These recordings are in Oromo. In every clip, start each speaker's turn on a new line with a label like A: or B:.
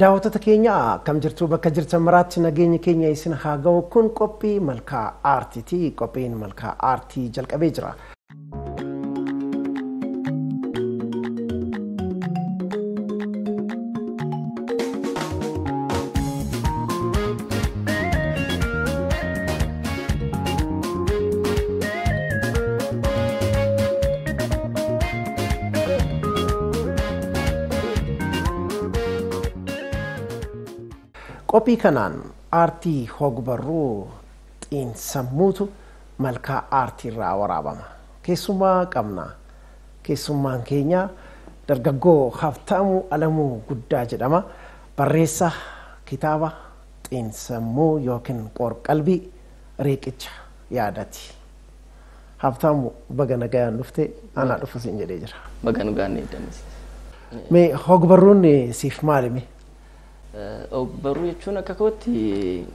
A: Daawwattoota keenya akkam jirtu bakka jirtan maraatti nageenya keenya isin haa ga'u kun qophii malkaa aartiiti. Qophiin malkaa aartii jalqabee jira. Qophii kanaan aartii hogbarruu xiinsammuutu malkaa aartii irraa waraabama. Keessummaa qabna. Keessummaan keenya dargaggoo Haftaamuu Alamuu Guddaa jedhama. Barreessaa kitaaba xiinsammuu yookiin qorqalbii riqicha yaadaati. Haftaamuu baga nagaan dhufte anaa dhufu siin jedhee jira.
B: Baga nagaan eeddanis.
A: Mee hogbarruun siif maalimi?
B: Baruu jechuun akka kootti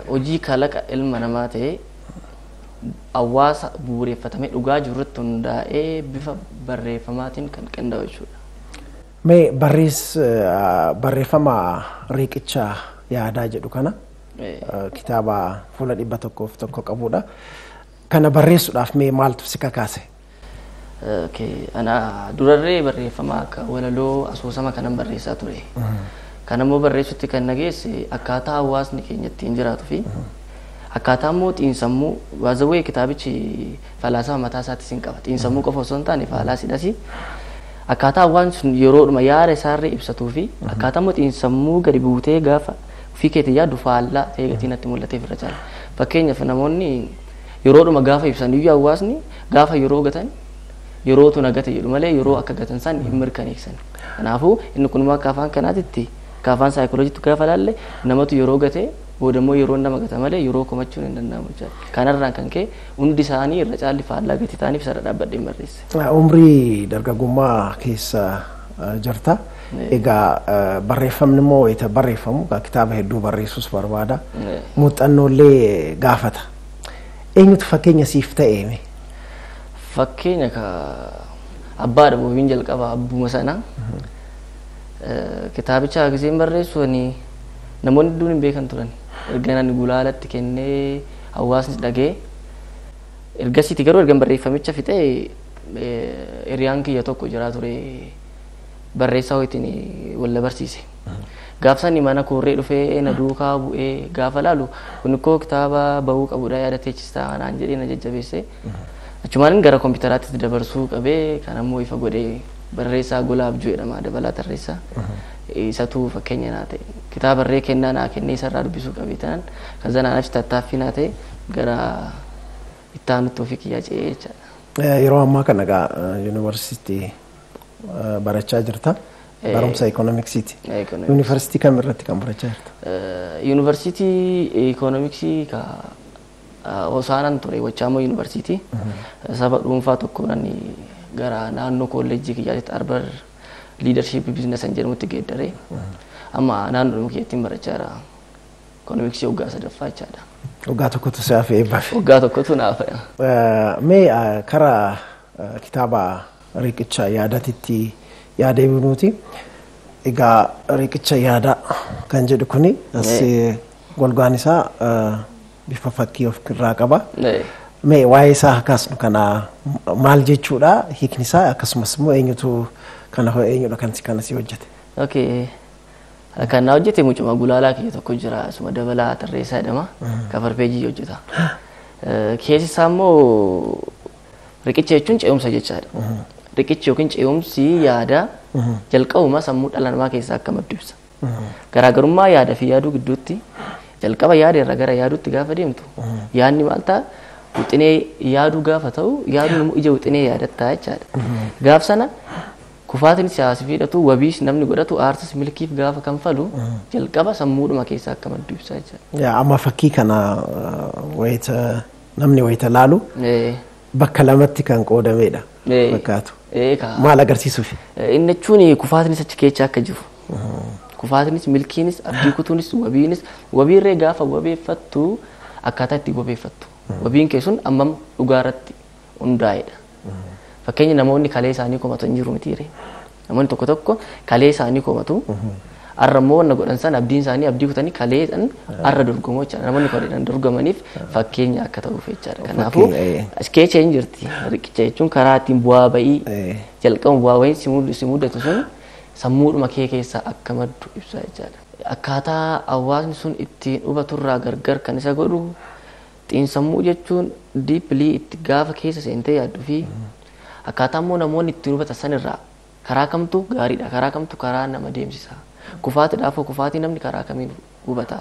B: hojii kalaqa ilma namaa ta'ee hawaasa bu'uureffatamee dhugaa jirutti hundaa'ee bifa barreeffamaatiin kan qindaa'u jechuudha.
A: Mee barreeffama riqicha yaadaa jedhu kana kitaaba fuula 101 qabudha. Kana barreessuudhaaf mee maaltu si kakaase?
B: Ana durarree barreeffama akka walaloo asoosama kanan barreessaa ture. Kanammoo barreessutti kan nageesse akkaataa hawaasni keenya ittiin jiraatu fi akkaataa immoo xiinsammuu waazawwee kitaabichi falaasama mataa isaatti sin qaba. Xiinsammuu qofa osoo hin taane faalaasidhas akkaataa hawaasni sun yeroodhuma yaada isaarree ibsatuu fi akkaataa immoo xiinsammuu gadi buutee gaafa ofii keetii yaaddu faallaa ta'ee gatii natti mul'ateef irra caala. Fakkeenyaaf namoonni yeroodhuma gaafa ibsan iyyuu hawaasni gaafa yeroo gatan yerootu nagate jedhu malee yeroo akka gatan san hin mirkaneessan. Kanaafuu inni kun akka afaan kanaatitti akka afaan saayikolojiitti gaafa laalle namatu yeroo gate boodammoo yeroo nama gata malee yeroo komachuun hin danda'amu jechuudha. Kanarraan kan ka'e hundi isaanii irra caalli faallaa gatii ta'aniif isa dhaabbadhee barreesse.
A: Umrii dargaggummaa keessa jirta. Egaa barreeffamni immoo wayita barreeffamu kitaaba hedduu barreessuus barbaada. Muuxannoolee gaafata. Eenyutu fakkeenya siif ta'eeme?
B: Fakkeenya ka abbaadha boobiin jalqaba abbuma sana kitaabicha giseen barreessu namoonni hedduun hin beekan turan. Erga nani gulaalatti kennee hawaasni dhagee ergasiiti garuu ergan barreeffamicha fixee hiriyaan kiyya tokko jira ture barreessaa ho'itiin walla barsiise. Gaafsani mana koorree dhufee na duukaa bu'ee gaafa laalu kun koo kitaaba bahuu qabudha yaadateechistaa naan jedhee na jajjabeesse. Achumaan gara kompiitaraatti dabarsuu qabee kanammoo ifa godhee barreessaa Golaab jedhama dabalaa tarreessaa. Isatu fakkeenya naa ta'e kitaaba barree kennaa naa kennee isarraa dubbisuu qabee ta'an kaza naaf tattaaffii naa ta'e gara ittaanutti ofii kiyyaa ce'ee jechaadha.
A: Yeroo ammaa kana egaa yuunivarsiitii barachaa jirta. Barumsa Ikoonomiksiiti. Yuunivarsiitii kam irratti kan barachaa jirta?
B: Yuunivarsiitii Ikoonomiksii ka Osaanan ture Wachaamo Yuunivarsiitii. Saba dhuunfaa tokkoon gara naannoo kolleejjii kiyyaatti Arbar Leadership Business and jedhamutti geeddaree amma naannoo keettiin barachaa jira. Ikoonomiksii waggaa sadaffaa jechaadha.
A: Waggaa tokkotu si'aaf eebbafe.
B: Waggaa tokkotu naaf.
A: Mee karaa kitaaba riqicha yaadatitti yaadee binuuti. Egaa riqicha yaadaa kan jedhu kuni golgaan isaa bifa fakkii of irraa qaba. Mee waa'ee isaa kaasnu kana maal jechuudha hiikni isaa akkasumas immoo eenyutu eenyudha kan si hojjete?
B: Kan na hojjete mucuma gulaalaa kiyya tokko jira asuma dabalaa tarreessaa jedhama kafar peejii hojjeta. Keessi isaa immoo riqicha jechuun ce'umsa jechaadha. Riqichi yookiin ce'umsi yaada jalqabuma sammuu dhala namaa keessaa akka maddu ibsa. Garaagarummaa yaada fi yaaduu gidduutti jalqaba yaada irraa gara yaaduutti gaafa deemtu yaadni maal ta'a wixinee yaaduu gaafa ta'u yaaduun immoo ija wixinee yaadatta jechaadha. Gaaf sana kufaatiin siyaasii fi hidhatu wabiis namni godhatu aarsas milkiif gaafa kanfalu jalqaba sammuudhuma keessaa akka maddu ibsa jechaadha.
A: Amma fakkii kana namni wayita laalu bakka lamatti kan qoodamedha fakkaatu. Maal agarsiisuuf?
B: Inni jechuun kufaatiinis achi keessa akka jiru. Kufaatiinis milkiinis abdii kutuunis wabiinis wabiirree gaafa wabeeffattu akkaataa itti wabeeffattu. Wabiin kee sun ammam dhugaarratti hundaa'edha. Fakkeenya namoonni kalee isaanii komatan jiru mitiire. namoonni tokko tokko kalee isaanii komatu arra immoo wanna godhan san abdiin isaanii abdii kutanii kaleedhaan arra dorgomoo jechaadha namoonni kaleedhaan dorgomaniif fakkeenya akka ta'uuf jechaadha kanaafuu iskeecha hin jirti riqicha jechuun karaa ittiin bu'aa ba'ii jalqabu bu'aa ba'iin si mudatu sun sammuudhuma kee keessaa akka maddu ibsa jechaadha akkaataa hawaasni sun ittiin hubaturraa gargar kan isa godhu xiinsammuu jechuun diippilii itti gaafa keessa seentee yaadduu fi akkaataa immoo namoonni ittiin hubatan sanirraa karaa kamtu gaariidha karaa kamtu karaa nama deemsisa kufaatiidhaaf kufaatii namni karaa kamiin hubata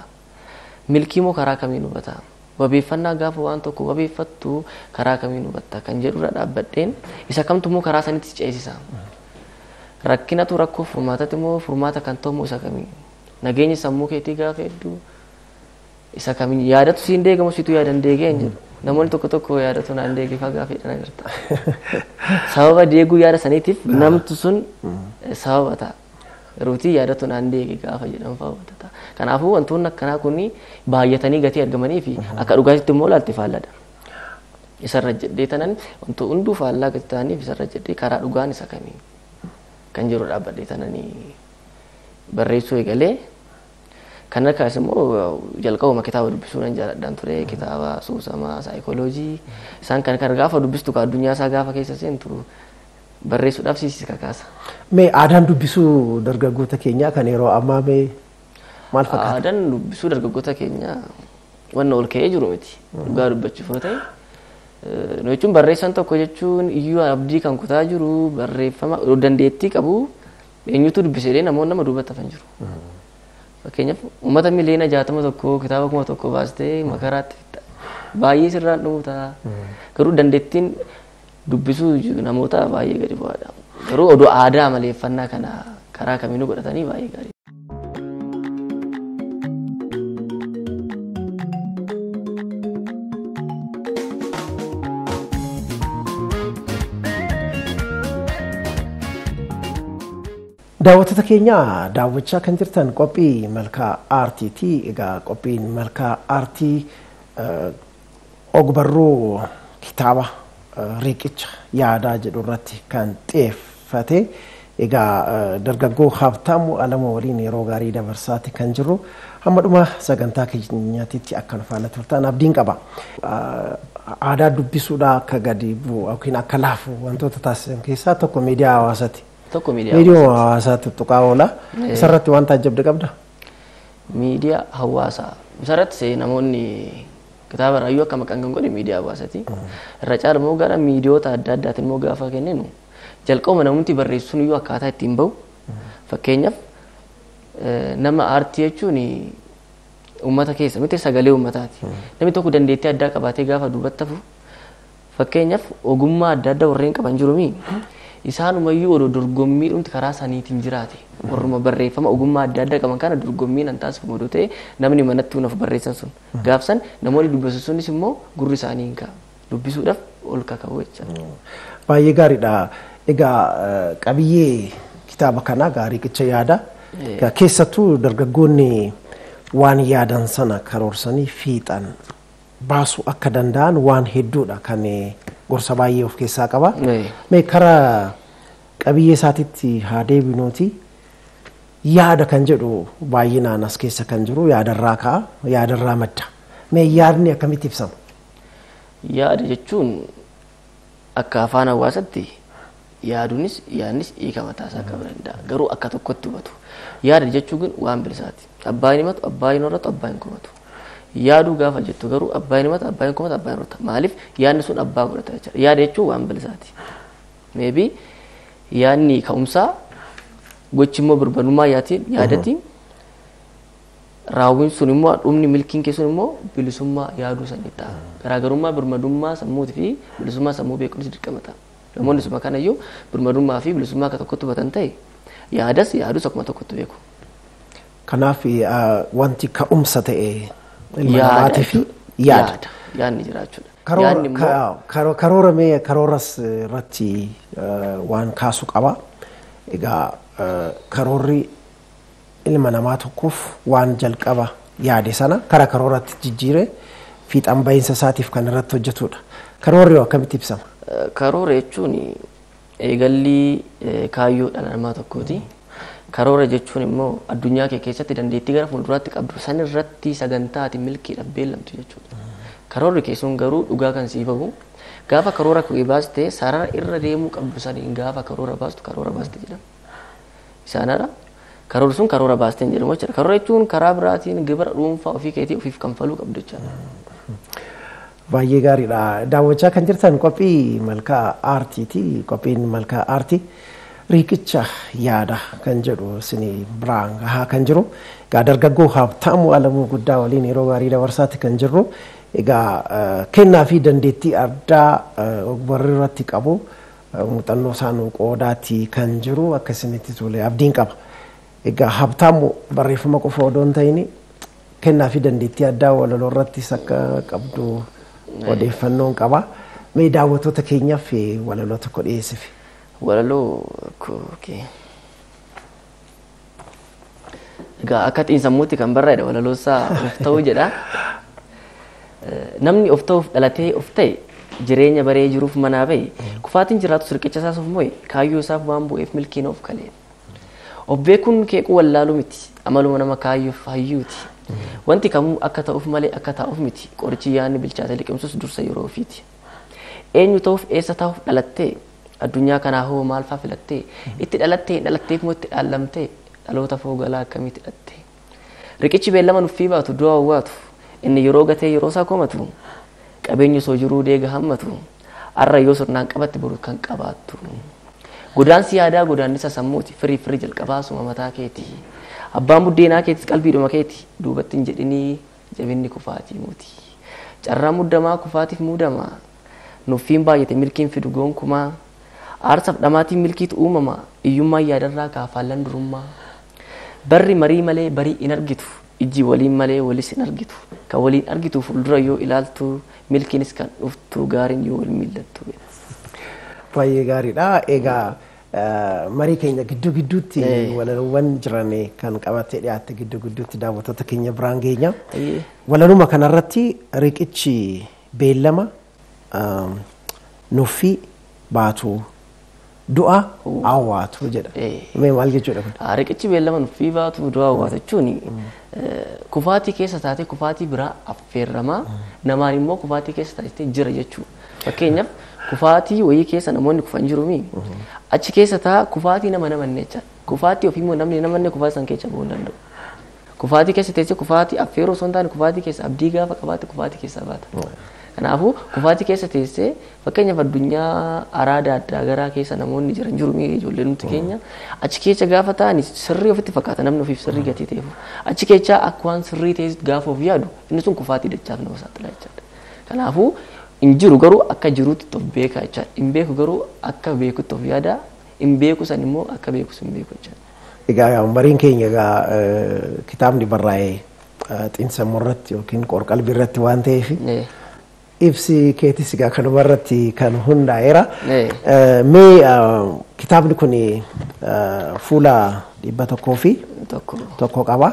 B: milkii moo karaa kamiin hubata wabeeffannaa gaafa waan tokko wabeeffattu karaa kamiin hubatta kan jedhurra dhaabbadheen isa kamtu immoo karaa sanitti ceesisa rakkinatu rakkoo furmaatatti immoo furmaata kan ta'u isa kamiin nageenya sammuu keetii gaafa hedduu isa kamiin yaadatu siin deegamu situ yaadan deegee hin jedhu namoonni tokko tokko yaadatu naan deegee fagaa fedhan agarta sababa deeguu yaada saniitiif namtu sun sababa ta'a ruutii yaadatu naan deegee gaafa jedhan fa'aa kanaafuu wantoonni akkanaa kun baay'atanii gatii argamanii fi akka dhugaatitti immoo laalti faalladha isarra jedhee tanan wantoota hunduu faallaa gatii ta'aniif isarra jedhee karaa dhugaan isa kamii kan jiru dhaabbadhee tananii barreessuu eegalee kan akkas immoo jalqabuma kitaaba dubbisuu nan jaaladhaan ture kitaaba soosamaa saayikooloojii isaan kan gaafa dubbistu ka addunyaa isaa gaafa keessa seentu barreessuudhaaf siisi kakaasa.
A: Mee aadaan dubbisuu dargaggoota keenyaa kan yeroo ammaa mee maal fakkaata?
B: Aadaan dubbisuu dargaggoota keenyaa wanna ol ka'ee jiru miti dhugaa dubbachuuf yoo ta'e nu jechuun barreessan tokko jechuun iyyuu abdii kan kutaa jiru barreeffama dandeettii qabu eenyutu dubbisee namoonni nama dubbata kan jiru. Fakkeenyaaf uummata miliyoona 61 kitaaba 1000 baastee makaraatti fixa baay'ee sirraan dhumuuta garuu dandeettiin dubbisuu namoota baay'ee gadi bu'aadha garuu odoo aadaa maleeffannaa kana karaa kamiinuu godhatanii baay'ee gaarii.
A: Daawwattoota keenya daawwachaa kan jirtan qophii malkaa aartiiti. Egaa qophiin malkaa aartii ogbarruu kitaaba riqicha yaadaa jedhu irratti kan xiyyeeffate. Egaa dargaggoo Habtaamuu Alamuu waliin yeroo gaarii dabarsaati kan jirru. Hamma dhuma sagantaa keenyaatti akka nu faana turtan abdiin qaba. Aadaa dubbisuudhaa akka gadi bu'u yookiin akka laafu wantoota taasisan keessaa tokko miidiyaa hawaasaati.
B: Tokko
A: miidiyaa hawaasaa tuttuqaa oola. Isarratti waan taajjabde qabda?
B: Miidiyaa hawaasaa. Isarratti namoonni kitaaba raayyuu akka maqaan kan godhe miidiyaa hawaasaati. Irra caala immoo gara miidiyoota adda addaatiin immoo gaafa kenninu jalqabuma namni barreessuun iyyuu akkaataa ittiin bahu. Fakkeenyaaf nama aartii jechuun uummata keessa miti sagalee uummataati. Namni tokko dandeettii addaa qabaatee gaafa duubatti hafu fakkeenyaaf ogummaa adda addaa warreen qaban jirumi. Isaanumayyuu odoo dorgommiidhumti karaa saniitiin jiraate warruma barreeffama ogummaa adda addaa qaban kana dorgommiin an taasifamu odoo ta'e namni manatti unaaf barreessan sun gaafsan namoonni dubbisu sunis immoo gurri isaanii hin kaa'u dubbisuudhaaf ol kaka'u jechuudha.
A: Baay'ee gaariidha. Egaa qabiyyee kitaaba kanaa gaarii riqicha yaada keessattuu dargaggoonni waan yaadan sana karoorsanii fiixan baasuu akka danda'an waan hedduudha kan gorsa baay'ee of keessaa qaba. Mee karaa qabiyyee isaatiitti haa deebinuuti. Yaada kan jedhu baay'inaan as keessa kan jiru yaadarraa ka'a, yaadarraa madda. Mee yaadni akkamitti ibsama?
B: Yaada jechuun akka afaan hawaasaatti yaaduunis yaadnis hiika mataa isaa qaba danda'a. Garuu akka tokkotti hubatu. Yaada jechuun waan bilisaati. Abbaan himatu, abbaan horatu, abbaan kumatu. Yaaduu gaafa jettu garuu abbaan himata, abbaan kumata, abbaan horata. Maaliif yaadni sun abbaa godhata jechuudha. Yaada jechuun waan bilisaati. Maybe yaadni ka'umsaa gochi immoo birmadummaa yaadati raawwiin sun immoo dhumni milkiin kee sun immoo bilisummaa yaaduu sanii ta'a. Garaagarummaa birmadummaa sammuutii fi bilisummaa sammuu beekuunis dirqama ta'a. Namoonni suma kanayyuu birmadummaa fi bilisummaa akka tokkotti hubatan ta'e yaadas yaadus akkuma tokkotti beeku.
A: Kanaaf wanti ka'umsa ta'e ilmaamaatii fi yaada.
B: Yaadni jiraachuudha.
A: Karoora mee karooras irratti waan kaasu qaba. Egaa karoorri ilma namaa tokkoof waan jalqaba yaade sana karaa karooratti jijjiiree fiixan bahiinsa isaatiif kan irratti hojjetudha. Karoorri akkamitti ibsama?
B: Karoora jechuun eegalli kaayyoo dhala namaa tokkooti. Karoora jechuun immoo addunyaa kee keessatti dandeettii gara fuulduraatti qabdu san irratti sagantaa ati milkiidhaaf beellamtu jechuudha. Karoorri keessuun garuu dhugaa kan sii bahu gaafa karoora kee baaste sarara irra deemuu qabdu saniin gaafa karoora baastu karoora baaste jedhama. Isaanadha. Karoorri sun karoora baaste hin jedhamu jechuudha. Karoora jechuun karaa biraatiin gibira dhuunfaa ofii keetii ofiif kanfaluu qabdu jechuudha.
A: Baay'ee gaariidha. Daawwachaa kan jirtan qophii malkaa aartiiti. Qophiin malkaa aartii riiqicha yaada kan jedhu isin biraan gahaa kan jiru. Egaa dargaggoo Habtaamuu Alamuu Guddaa waliin yeroo gaarii dabarsaatti kan jirru. Egaa kennaa fi dandeettii addaa warri irratti qabu muuxannoo isaanii qoodaatti kan jiru akkasinitti tole abdiin qaba. Egaa Habtaamuu barreeffama qofa odoo hin ta'in kennaa fi dandeettii addaa walaloo irrattis akka qabdu odeeffannoon qaba. Mee daawwattoota keenyaaf walaloo tokko dhiyeessifi.
B: Walaloo egaa akka xiinsammuutti kan barraa'edha walaloo isaa of ta'uu jedha. Namni of ta'uuf dhalatee of ta'e jireenya baree jiruuf manaa bahe kufaatiin jiraatu sirqicha isaas of mo'e kaayyoo isaaf waan bu'eef milkiin of kalee. Of beekuun keequu wallaaluu miti amaluma nama kaayyoof hayyuuti. Wanti kamuu akka ta'uuf malee akka ta'uuf miti qorichi yaadni bilchaate liqimsus dursa yeroo ofiiti. Eenyu ta'uuf eessa ta'uuf dhalattee addunyaa kanaa hoo maal fa'aa filattee itti dhalattee dhalatteef moo itti dhaallamtee dhaloota foogalaa akkamitti hidhattee. Riqichi beellama nuffii baatu du'a hawwaatu inni yeroo gatee yeroo isaa komatu qabeenyi osoo jiruu deega hammatu arra yoo sirnaan qabatte boru kan qabaattu. Godaansi yaadaa godaannisa sammuuti firii jalqabaa suma mataa keeti. Abbaan buddeenaa keetis qalbiidhuma keeti duubatti hin jedhinii jabinni kufaatii muti. Carraa muddamaa kufaatiif muudama nuffiin baay'ate milkiin fidu gonkumaa aarsaaf dhamaatiin milkiitu uumama iyyummaa yaadarraa kaafaallan durummaa. Barri marii malee barii hin argitu ijji waliin malee walis hin argitu kan waliin argitu fuuldura yoo ilaaltu milkiinis kan dhuftu gaariin yoo wal millattu.
A: Baay'ee gaariidha. Egaa marii keenya gidduu gidduutti walaloowwan jiran kan qabatee dhiyaatte gidduu gidduutti daawwattoota keenya biraan geenya. Walaluma kanarratti riqichi beellama nuffii baatu du'a hawwaatu jedha. Mee maal jechuudha kun?
B: Riqichi beellama nuffii baatu du'a hawwaatu jechuun kufaatii keessa taatee kufaatii biraa affeerramaa namaan immoo kufaatii keessa taatee jira jechuudha. Fakkeenyaaf kufaatii wayii keessa namoonni kufan jirumi achi keessa taa kufaatii nama namanne jecha kufaatii ofii immoo namni namanne kufaatii san keessa bu'uu hin danda'u. Kufaatii keessa teessee kufaatii affeeroo osoo hin taane kufaatii keessa abdii gaafa qabaate kufaatii keessa baata. Kanaafuu kufaatii keessa teessee fakkeenyaaf addunyaa araada addaa garaa keessa namoonni jiran jirumi ijoollee nuti keenya achi keessa gaafa ta'ani sirrii ofitti fakkaata namni ofiif sirrii gatii ta'eef achi keessa akka waan sirrii ta'etti gaafa of yaadu inni sun kufaatii dachaaf nama saaxila jechaadha. Kanaafuu hin jiru garuu akka jiruutti of beekaa jechaadha. Hin beeku garuu akka beekutti of yaada. Hin beeku san immoo akka beeku sun beeku jechaadha.
A: Egaa umriin keenya egaa kitaabni barraa'ee xiinsammuu irratti yookiin qorqalbii irratti waan ta'eef ibsi keetis egaa kanuma irratti kan hundaa'eera. Mee kitaabni kun fuula 100 qaba.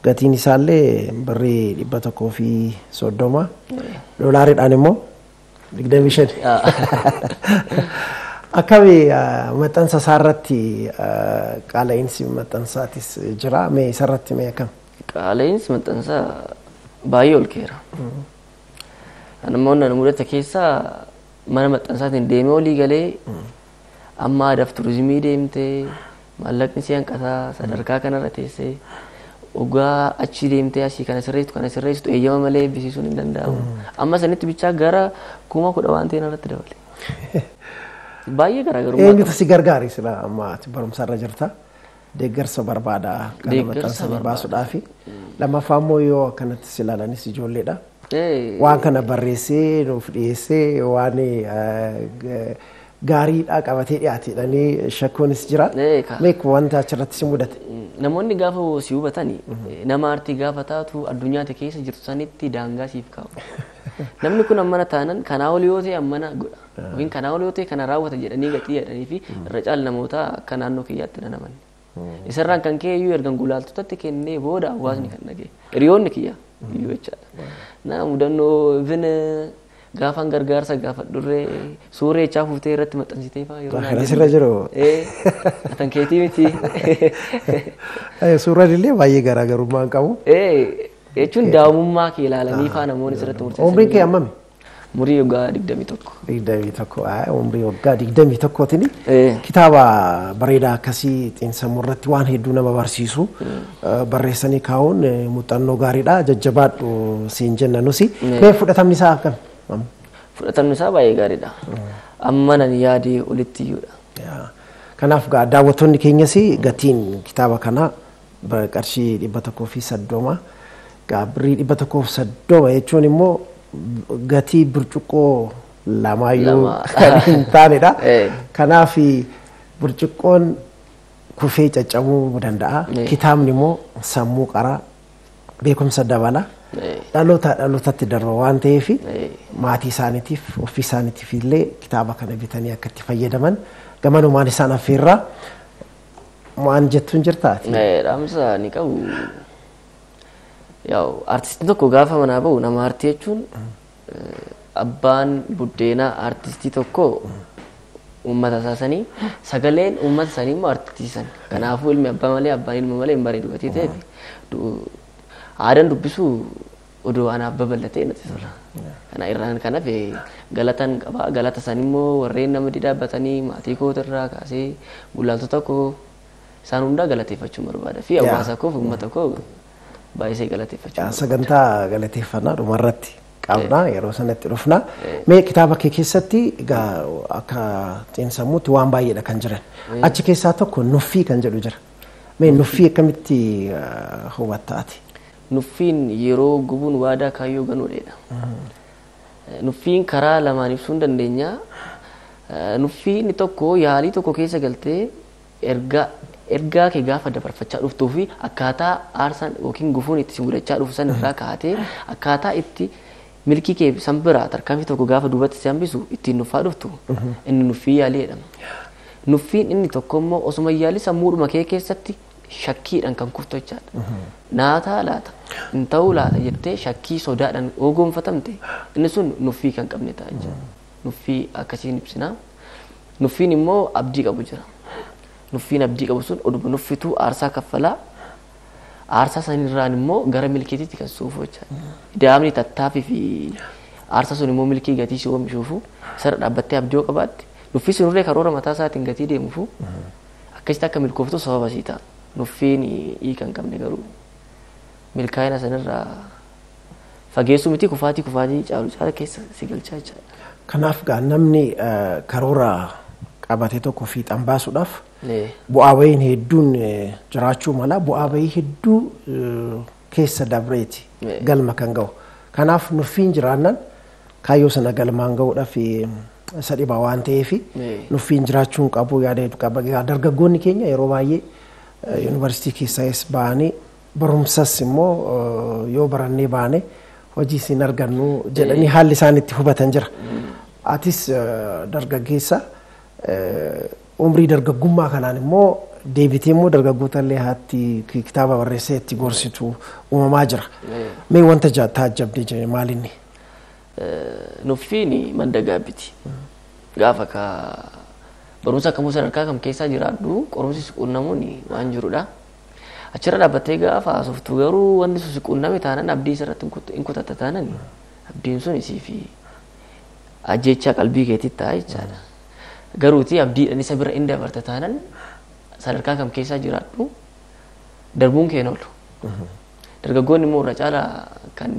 A: Gatiin isaallee birrii 130 doolaariidhaan immoo 25. Akkami maxxansa isaarratti qaala'insi maxxansaatis jira. Mee isarratti mee akkam?
B: Qaala'insi maxxansaa baay'ee ol keera. Namoonni mudate keessa mana maxxansaatiin deemee olii galee amma aadaaf turizimii deemtee maallaqni si hanqataa sadarkaa kanarra teessee ogaa achi deemtee asii kana sirreessitu eeyyama malee eebbisiisuun hin danda'amu. Amma sanitti bichaa gara 10,000 waan ta'e irratti dabale. Baay'ee garaagarummaa.
A: Eenyutu si gargaari sila amma ati barumsarra jirta? Deeggarsa barbaada kana maxxansanii baasuudhaafi. Lammaffaa immoo yoo akkanatti si ilaalanis ijoolleedha. Waan kana barreessee nuuf dhiyeessee waan gaariidhaa qabatee dhiyaateedhanii shakkuunis jira. Meeq wanta achirratti si mudate?
B: Namoonni gaafa si hubatanii nama aartii gaafa taatu addunyaa keessa jirtu sanitti daangaa siif kaa'u. Namni kun ammana taanan kanaa ol yoo ta'e ammana godha. Yookiin kanaa ol yoo ta'e kana raawwata jedhanii gatii jedhanii fi irra caala namoota akka naannoo kiyyaatti nanamanne. Isarraan kan kee iyyuu ergan gulaaltotatti kennee booda hawaasni kan dhagee. Hiriyoonni kiyya iyyuu jechaadha. Na mudannoo even gaafan gargaarsa gaafadhurree suuraa ichaa fuutee irratti maxxansitee fa'aa yeroo
A: Kana sirra jiru.
B: atan keetii miti.
A: Suuraan illee baay'ee garaagarummaa hin qabu.
B: Jechuun daa'imummaa kee ilaalanii fa'aa namoonni sirratti murteessan.
A: Umriin kee hammami?
B: Umurii waggaa 21.
A: 21. Umrii waggaa 21tiin kitaaba bareedaa akkasii xiinsammuu irratti waan hedduu nama barsiisu barreessanii kaa'uun muuxannoo gaariidha. Jajjabaadhu siin jenna nusi. Mee fudhatamni isaa akkam?
B: Fudhatamni isaa baay'ee gaariidha. Amma nan yaadee olitti iyyuudha.
A: Kanaaf daawwattoonni keenyas gatiin kitaaba kanaa qarshii 130 birrii 130 jechuun immoo gatii burcuqqoo lamaayyuu kan hin taanedha. Kanaaf burcuqqoon kufee caccabuu danda'a. Kitaabni immoo sammuu qaraa beekumsa dabala. Dhalootatti darba waan ta'eef maatii isaaniitiif ofii isaaniitiif illee kitaaba kana bitanii akka itti fayyadaman gamanumaan isaan affeerraa waan jettuun jirtaati.
B: Dhaamsa ni qabu. Yaa'u artistiin tokko gaafa manaa bahu nama artii jechuun abbaan buddeenaa artistii tokko uummata isaanii sagaleen uummata isaanii immoo artistii san. Kanaafuu ilmi abbaa malee abbaan ilma malee hin bareedu gatii ta'eef aadaan dubbisuu odoo anaaf babal'atee natti tola. Kana irraan kanaaf galatan qaba. Galata isaanii immoo warreen nama dhaabbatanii maatii kootirraa kaasee gulaaltota koo isaan hundaa galateeffachuu barbaada fi hawaasa koo fi uummata koo baay'ee galateeffachuu.
A: Sagantaa galateeffannaa dhumarratti qabna yeroo sanatti dhufna. Mee kitaaba kee keessatti akka xiinsammuutti waan baay'eedha kan jiran. Achi keessaa tokko nuffii kan jedhu jira. Mee nuffii akkamitti hubattaati?
B: Nuffiin yeroo gubuun waadaa kaayyoo ganuudheedha. Nuffiin karaa lamaan ibsuu hin dandeenya. Nuffiin tokko yaalii tokko keessa galtee ergaa kee gaafa dabarfachaa dhuftuu fi akkaataa aarsaan yookiin gufuun itti mudachaa dhufu san irraa kaatee akkaataa itti milkii kee san biraa tarkaanfii tokko gaafa duubatti si hambisu ittiin nuffaa dhuftu inni nuffii yaalii jedhama. Nuffiin inni tokko immoo osuma yaalii sammuudhuma kee keessatti shakkiidhaan kan kuftu jechaadha. Naataa laata hin ta'uu laata jettee shakkii sodaadhaan ogoonfatamte inni sun nuffii kan qabne ta'a jechuudha. Nuffii akkasiin ibsina. Nuffiin immoo abdii qabu jira. Nuffiin abdii qabu sun oduma nuffituu aarsaa kaffalaa aarsaa sanirraan immoo gara milkiitiitti kan suufu jechaadha. Daamni tattaaffii fi aarsaa sun immoo milkii gatii si oomishuufu sarara dhaabbattee abdii qabaatte nuffii sunirree karoora mataa isaatiin gatii deemuufu akkasitti akka milkooftu sababa sii ta'a. Nuffiin hiika hin qabne garuu milkaa'ina sanirraa fageessuu miti kufaatii caalu caala keessa si galchaa jechaadha.
A: Kanaaf namni karoora qabatee tokko fiixan baasuudhaaf bu'aa bahiin hedduun jiraachuu mala bu'aa bahii hedduu keessa dabreeti galma kan ga'u. Kanaaf nuffiin jiraannan kaayyoo sana galmaan ga'uudhaaf isa dhibaa waan ta'eef nuffiin jiraachuun qabu yaada qaba. Dargaggoonni keenya yeroo baay'ee yuunivarsiitii keessaas ba'anii barumsas immoo yoo barannee baane hojii siin argannu jedhanii haalli isaan itti hubatan jira. Atis dargaggeessa umrii dargaggummaa kanaan immoo deebitee immoo dargaggoota illee haatti kitaaba barreessee itti gorsitu uumamaa jira. Mee wanta taajjabdee jire maalinni?
B: Nuffiin madda gaabbiti. Gaafa barumsa kamuu sadarkaa kam keessaa jiraadhu qorumsi siquunnamuun waan jirudha. Achirra dhaabbattee gaafa haasoftu garuu wanti sun siquunname taanan abdii isarratti hin kutatta taanan abdiin sun isii fi ajjeechaa qalbii keetitti ta'a jechaadha. Garuuti abdiidhaan isa bira inni dabarta taanan sadarkaa kam keessaa jiraadhu darbuun keen oolu. Dargaggoonni immoo irra caalaa kan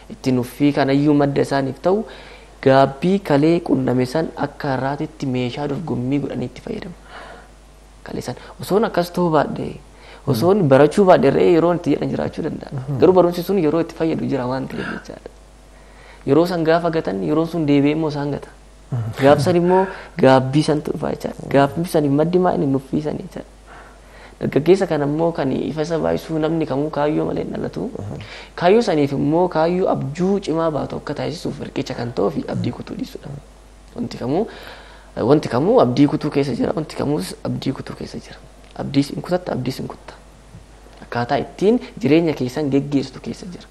B: itti nuffii kanayyuu madda isaaniif ta'u gaabbii kalee qunname san akka har'aatitti meeshaa dorgommii godhanii itti fayyadamu. Kalee san osoon akkas ta'uu baadhee osoon barachuu baadhee yeroo itti jedhan jiraachuu danda'a. Garuu barumsi sun yeroo itti fayyadu jira waan ta'eef jechaadha. Yeroo san gaafa gatan yeroo sun deebi'ee immoo isaan gata. Gaaf san immoo gaabbii santu dhufa jechaadha. Gaabbii saniif maddi maa inni nuffii san jechaadha. Dargaggeessa kana immoo kan ifa isa baay'isuu namni kamuu kaayyoo malee hin dhalatu. Kaayyoo saniif immoo kaayyoo abjuu cimaa baatu akka taasisuuf riqicha kan ta'uu fi abdii kutuu dhiisudha. Wanti kamuu abdii kutuu keessa jira. Wanti kamuus abdii kutuu keessa jira. Abdiis hin kutatta abdiis hin kutta. Akkaataa ittiin jireenya keessan geggeessitu keessa jira.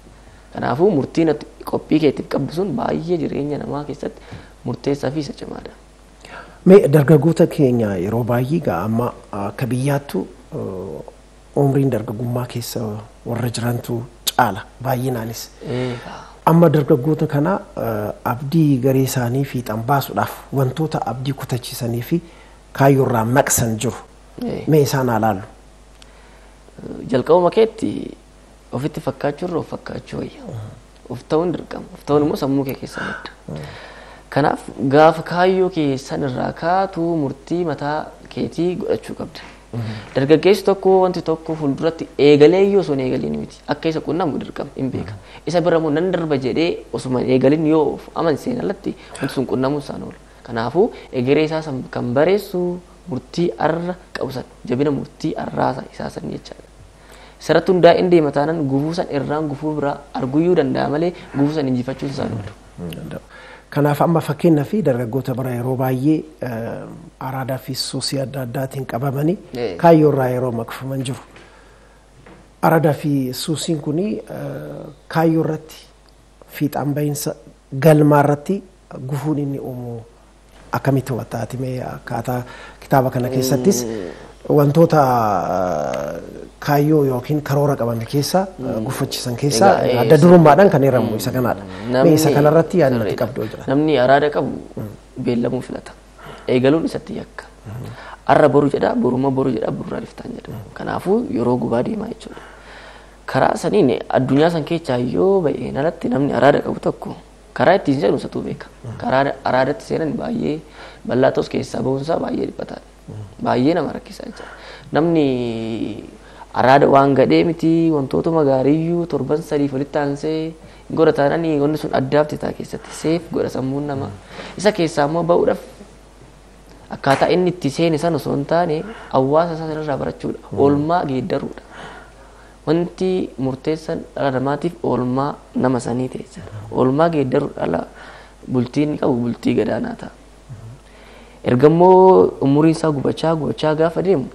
B: Kanaafuu murtiin qophii keetiif qabdu sun baay'ee jireenya namaa keessatti murteessaa fi isa cimaadha.
A: Mee dargaggoota keenya yeroo baay'ee gaa amma akka biyyaattu umriin dargaggummaa keessa warra jirantu caala baay'inaanis. Amma dargaggoota kana abdii garee isaanii fiixan baasuudhaaf wantoota abdii kutachiisanii fi kaayyoorraa maqsan jiru. Mee isaan alaallu.
B: Jalqabuma keetti ofitti fakkaachuu irra of fakkaachuu wayya. Of ta'uun dirqama. Of ta'uun immoo sammuu kee keessa madda. Kanaaf gaafa kaayyoo keessan irraa kaatu murtii mataa keetii godhachuu qabda. Dargaggeessi tokko wanti tokko fuulduratti eegalee yoo osoo hin eegaliin miti. Akka isa qunnamu dirqama hin beeka. Isa bira immoo nan darba jedhee osuma hin eegalin yoo amanseen alatti wanti sun qunnamuu isaan oolu. Kanaafuu egeree isaa kan bareessu murtii arra qabusan jabina murtii arraasa isaa san jechaadha. Sarratti hundaa'een deema taanaan gufuu san irraan gufuu biraa arguyyuu danda'a malee gufuu san injifachuun isaan oolu.
A: Kanaaf amma fakkeenya fi dargaggoota bira yeroo baay'ee araadaa fi suusii adda addaatiin qabamanii kaayyoorraa yeroo maqfaman jiru. Araadaa fi suusiin kun kaayyoo irratti fiixaan bahiinsa galmaa irratti gufuun inni uumu akkamitti wattaati mee akkaataa kitaaba kana keessattis wantoota kaayyoo yookiin karoora qabame keessa gufachiisan keessa adda durummaadhaan kan hiramu isa kanaadha. Mee isa kanarratti yaadatti qabdoo jira.
B: Namni araada qabu beellamuu filata. Eegaluun isatti yakka. Arra boru jedha, boruma boru jedha, burraa iftaan jedha. Kanaafuu yeroo gubaa deemaa jechuudha. Karaa saniin addunyaa san keessaa yoo ba'een alatti namni araada qabu tokko karaa ittiin seenu isatuu beeka. Karaa araadatti seenan baay'ee bal'aa ta'us keessaa ba'uunsaa baay'ee dhiphataadha. Baay'ee nama rakkisaa jechuudha. Namni araada waan gadhee miti wantoota magaariyyuu torban sadiif walitti aansee godhataananii wanni sun addaaf titaa keessatti seef godha sammuun namaa. Isa keessaa immoo ba'uudhaaf akkaataa inni itti seene san osoo hin taane hawaasa isaa irraa barachuudha. Oolmaa geeddaruudha. Wanti murteessan dhala namaatiif oolmaa nama sanii ta'e jechuudha. Oolmaa geeddaruu dhala bultiin qabu bultii gadaanaa ta'a. Erga immoo umuriin isaa gubachaa gaafa deemu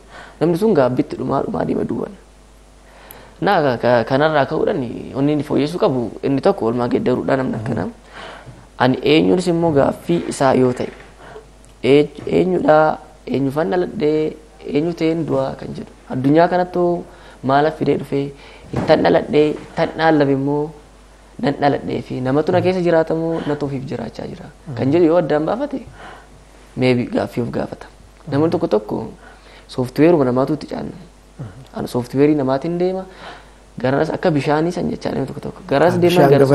B: namni sun gaabbitti dhumaa deema duwwan. Kanarraa ka'uudhaan wanni inni fooyyessuu qabu inni tokko oolmaa geeddaruudha namni akkanaa. Ani eenyuunis immoo gaaffii isaa yoo ta'e eenyudha eenyufan dhaladhee eenyu ta'een du'aa kan jedhu. Addunyaa kanattuu maalaaf fidee dhufee ittan dhaladhee ittan dhaallabe immoo nan dhaladhee fi namatu na keessa jiraatamoo na toofiif jiraachaa jira kan jedhu yoo addaan baafate meebi gaaffii of gaafata. Namni tokko sooftiweeruma namaatu itti caanna. Ani sooftiweerii namaatiin deema garas akka bishaanii san jechaa namni tokko garas deema garas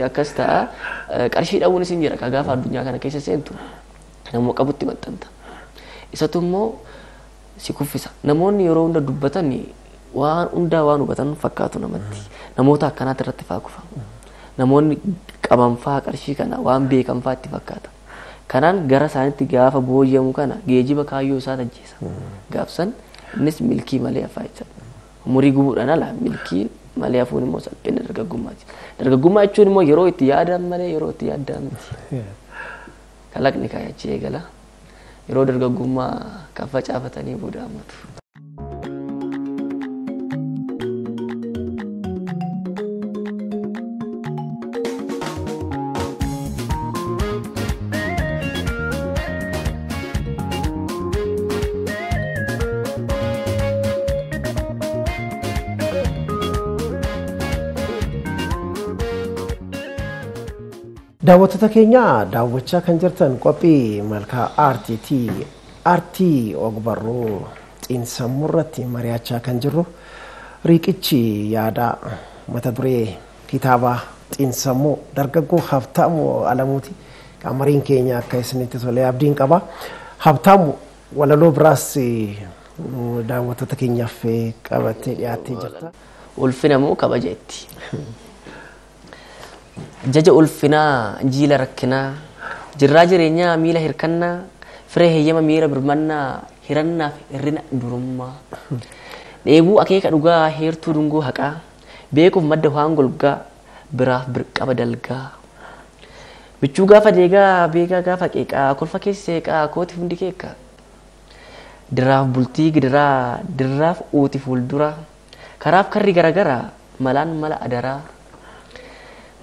B: akkas ta'a qarshii dhabuun isin jira gaafa addunyaa kana keessa seentu namoo qabutti maxxanta. Isatu immoo si kuffisa. Namoonni yeroo hunda dubbatan waan hundaa waan hubatan fakkaatu namatti. Namoota akkanaatti irratti faa kufa. Namoonni qabanfaa qarshii kana waan beekanfaa itti fakkaata. Kanaan gara isaaniitti gaafa booji'amu kana geejiba kaayyoo isaa tajjeessa. Gaafsan innis milkii malee hafaa jechuudha. Umurii gubuudhaan ala milkii malee hafuun immoo salphina dargaggummaati. Dargaggummaa jechuun immoo yeroo itti yaadan malee yeroo itti yaadan miti. Kalaqni kaayachii eegala. Yeroo dargaggummaa kan facaafatanii booda hammatu.
A: Daawwattoota keenya daawwachaa kan jirtan qophii malkaa aartii ogbarruu xiinsammuu irratti mari'achaa kan jirru riiqichi yaadaa mata duree kitaaba xiinsammuu dargaggoo Habtaamu Alamuuti. Qamariin keenya akka isinitti tolee abdiin qaba. Habtaamu walaloo biraas daawwattoota keenyaaf qabattee dhiyaattee jirta.
B: Ulfina moo kabajeetti? Jaja ulfinaa jiila rakkinaa jirraa jireenyaa miila hirkannaa firee heeyyama miira birmannaa hirannaaf hirrina durummaa dheebuu akeeka dhugaa heertuu dungoo haqaa beekuuf madda waan golgaa biraaf birqaba dalgaa bichuu gaafa deegaa beekaa gaafa qeeqaa kolfa keessa seeqaa kooti hundi keeka diraaf bultii gidiraa dirraaf uuti fuuldura karaaf karri garagaraa malaan mala adaraa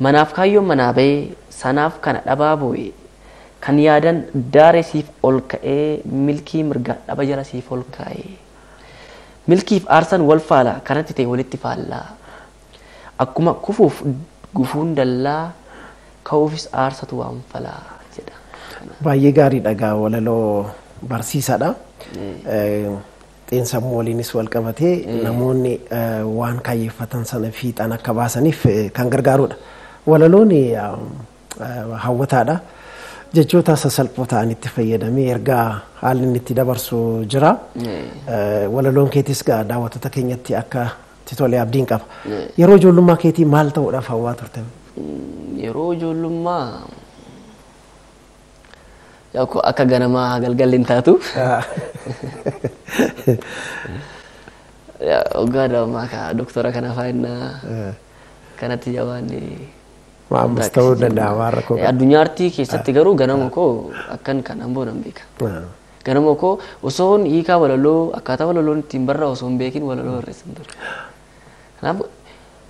B: Manaaf kaayyoon manaa bahee sanaaf kana dhabaa bu'e kan yaadan daaree siif ol ka'ee milkii mirgaa dhaba jala siif ol ka'ee milkiif aarsaan wal faala kanatti ta'e walitti faallaa akkuma kufuuf gufuun dallaa ka'uufis aarsatu waan falaa jedha.
A: Baay'ee gaariidha gaa walaloo barsiisaadha. Xiinsammuu waliinis wal qabatee namoonni waan kaayyeeffatan sana fiixaan akka baasaniif kan gargaarudha. Walaloon hawwataadha. Jechoota sasalphoo ta'an itti fayyadamee ergaa haalli inni itti dabarsu jira. Walaloon keetis gaa daawwattoota keenyatti akka itti tole abdiin qaba. Yeroo ijoollummaa keetii maal ta'uudhaaf hawwaa turte?
B: Yeroo ijoollummaa akka ganamaa galgalli hin taatu. Ogaadha maka doktora kana fayyinaa kanatti jawaanni.
A: Maammas ta'uu danda'a waan rakkoo.
B: Addunyaa artii keessatti garuu ganama koo akkan kan hamboo nan beeka. Ganama koo osoo hiikaa walaloo akkaataa walaloon ittiin barra osoo hin beekin walaloo barreessan ture. Kanaaf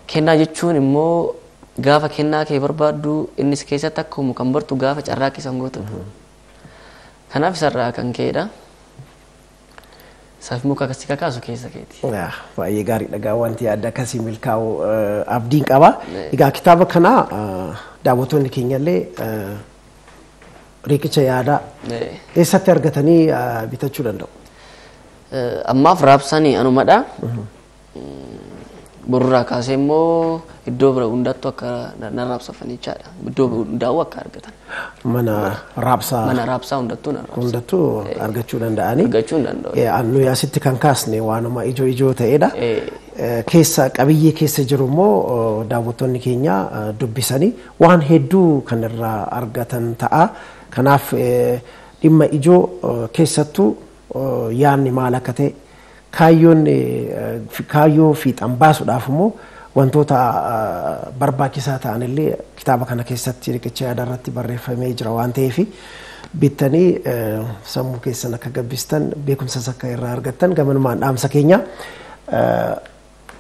B: kennaa jechuun immoo gaafa kennaa kee barbaaddu innis keessatti akkuma kan bartu gaafa carraa keessan gootudha. Kanaaf isarraa kan ka'edha. Saaf muka akkasii kakaasu keessa keeti.
A: Baay'ee gaariidha gaa wanti yaadda akkasii milkaa'u abdiin qaba. Egaa kitaaba kana daawwattoonni keenyallee riqicha yaadaa eessatti argatanii bitachuu danda'u?
B: Ammaaf raabsanii anumadha. Borraa kaasee immoo iddoo bira hundattu akka na raabsafanichaadha. Iddoo hundaa'u akka argatan.
A: Mana
B: raabsaa
A: hundattuu argachuu danda'anii.
B: Argachuu hin danda'u.
A: Nuyi asitti kan kaasne waanuma ijoo ta'edha. Keessa qabiyyee keessa jiru immoo daawwattoonni keenya dubbisanii waan hedduu kan irraa argatan ta'a. Kanaaf dhimma ijoo keessattuu yaadni maal akka ta'e kaayyoo fiixan baasuudhaaf immoo wantoota barbaachisaa ta'anillee kitaaba kana keessatti riqicha yaadaa irratti barreeffamee jira waan ta'eef bittanii sammuu keessan akka gabbistan beekumsas akka irraa argattan gamanumaan dhaamsa keenya.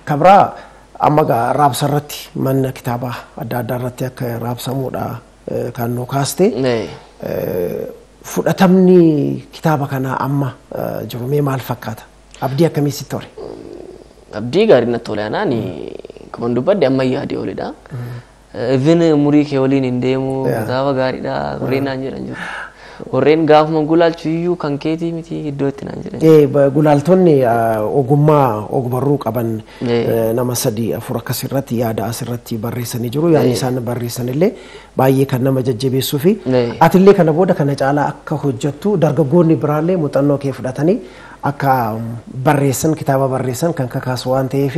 A: Kabraa amma raabsa irratti mana kitaaba adda addaa irratti akka raabsamuudha kan nu kaaste. Fudhatamni kitaaba kana amma jirumee maal fakkaata? Abdii akkamii sitti tole?
B: Abdii gaarii natti tole anaan kan dubbadde amma yaadee olidha. Even umurii kee waliin hin deemu kitaaba gaariidha warreen naan jedhan jiru. Warreen gaafuma gulaalchu iyyuu kan keetii miti iddootti naan jedhan.
A: Gulaaltonni ogbarruu qaban nama 3-4 akkasirratti yaada asirratti barreessanii jiru. Yaadni isaan barreessanillee baay'ee kan nama jajjabeessuu fi atillee kana booda kana caalaa akka hojjettu dargaggoonni biraallee muuxannoo kee fudhatanii akka barreessan kitaaba barreessan kan kakaasu waan ta'eef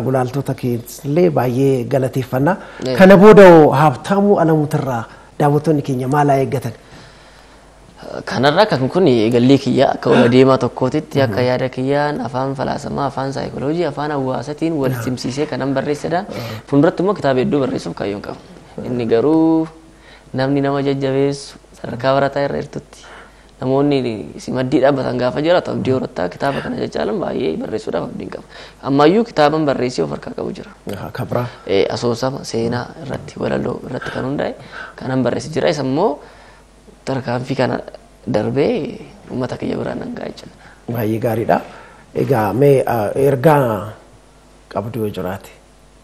A: gulaaltota keessallee baay'ee galateeffannaa. Kana booda Habtaamuu Alamuutirraa daawwattoonni keenya maal eeggatan?
B: Kanarraa kan kun eegallee kiyya akka wal deemaa tokkootitti akka yaada kiyyaan afaan falaasamaa afaan saayikooloojii afaan hawaasatiin wal simsiisee kanan barreessedha. Fuulduratti immoo kitaaba hedduu barreessuuf kaayyoon qaba. Inni garuu namni nama jajjabeessu sadarkaa barataa irra jirtutti namoonni si maddii dhaabbatan gaafa jiraatu abdii horattaa kitaaba kana jajjaalan baay'ee barreessuudhaaf abdiin qaba. Ammayyuu kitaaban barreessee of harkaa qabu jira.
A: Kabraa.
B: Asoosama seenaa irratti walaloo irratti kan hundaa'e kanan barreessi jira. Isa immoo tarkaanfii kana darbee uummata kiyya biraan nan ga'a jechuudha.
A: Baay'ee gaariidha. Egaa mee ergaa qabdu yoo jiraate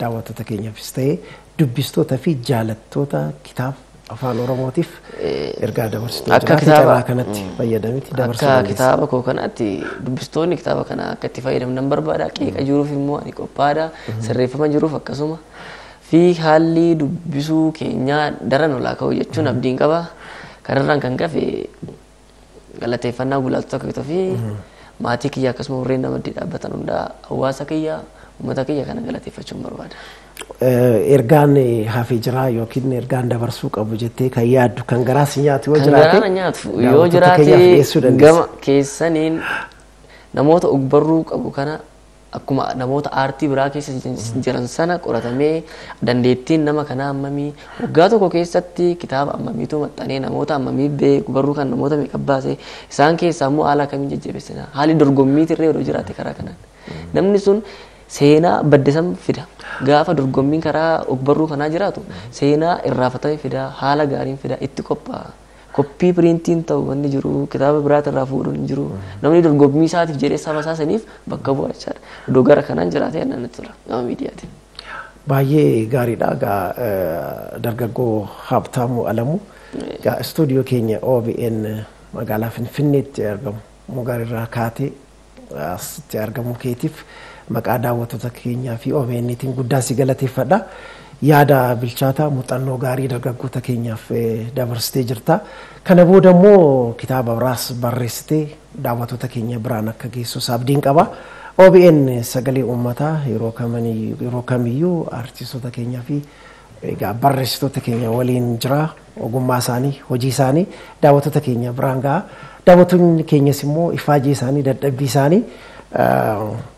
A: daawwattoota keenyaafis ta'ee dubbistootaa fi jaalattoota kitaaba afaan Oromootiif ergaa dabarsitu
B: akka kitaaba
A: kanatti fayyadamiti dabarsuu
B: akka kitaaba koo kanatti dubbistoonni kitaaba kana akka itti fayyadaman barbaada. Qiiqa jiruuf immoo ani qophaadha. Sirreeffama jiruuf akkasuma fi haalli dubbisuu keenyaa daran olaa ka'u jechuun abdiin qaba. Kanarraan kan qafe galateeffannaa gulaaltota kiyyaa fi maatii kiyya akkasuma warreen nama maddii dhaabbatan hundaa hawaasa kiyya uummata kiyya kana galateeffachuun barbaada.
A: Ergaan hafee jira yookiin ergaan dabarsuu qabu jettee kan yaaddu kan garaas nyaatu yoo jiraate
B: kan garaas nyaatu yoo jiraate gama keessaniin namoota ogbarruu qabu kana akkuma namoota aartii biraa keessa jiran sana qoratamee dandeettiin nama kanaa hammamii waggaa tokko keessatti kitaaba hammamiitu maxxanee namoota hammamii beeku barruu kan namoota meeqa baase isaan keessaa immoo haala kamiin jajjabeessina haalli dorgommiitirree yoo jiraate karaa kanaan namni sun seenaa baddesan fida. Gaafa dorgommiin karaa ogbarruu kanaa jiraatu seenaa irraafatame fida, haala gaariin fida, itti qophaa'a. Koppii piriintiin ta'u wanni jiru, kitaaba biraata irraa fuudhuun hin jiru. Namni dorgommii isaatiif jedhee saba isaa saniif bakka bu'a jechaadha. Iddoo gara kanaan jiraatee annaan itti tura gama miidiyaatiin.
A: Baay'ee gaariidha. Egaa dargaggoo Habtaamuu Alamuu egaa istuudiyoo keenya OBN magaalaa Finfinneetti argamu Mogaarirraa kaatee asitti argamu keetiif maqaa daawwattoota keenyaa fi OBN'tiin guddaa si galateeffadha. Yaada bilchaataa muuxannoo gaarii dargaggoota keenyaaf dabarsitee jirta. Kana booda immoo kitaaba biraas barreessitee daawwattoota keenya biraan akka geessus abdiin qaba. OBN sagalee uummataa yeroo kamiyyuu artistoota keenyaa fi egaa barreessitoota keenya waliin jira. Ogummaa isaanii, hojii isaanii daawwattoota keenya biraan ga'a. Daawwattoonni keenyas immoo ifaajee isaanii, dadhabbii isaanii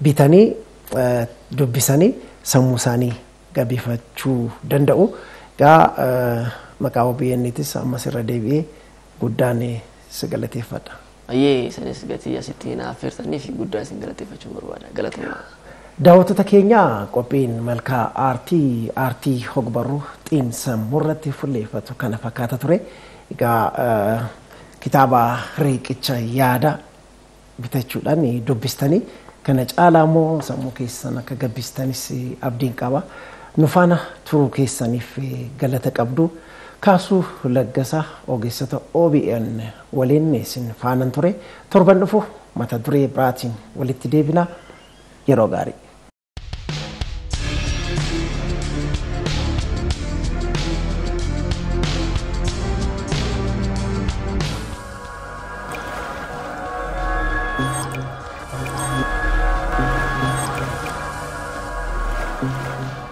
A: bitanii dubbisanii sammuu isaanii gabbifachuu danda'u. Egaa maqaa OBN'tis ammas irra deebi'ee guddaan si galateeffadha.
B: Ayyee sanis gatii asitti na affeertaniif guddaa isin galateeffachuu barbaada. Galatoomaa.
A: Daawwattoota keenya qophiin malkaa aartii hogbarruu xiinsammuu irratti fuulleeffatu kana fakkaata ture. Egaa kitaaba riiqicha yaada bitachuudhaan dubbistanii kana caalaa immoo sammuu keessan akka gabbistanis abdiin qaba. Nu faana turuu keessaniif galata qabdu. Kaasuu Laggasaa ogeessota OBN waliin isin faanan ture. Torban dhufu mata duree biraatiin walitti deebina. Yeroo gaarii. Thank you.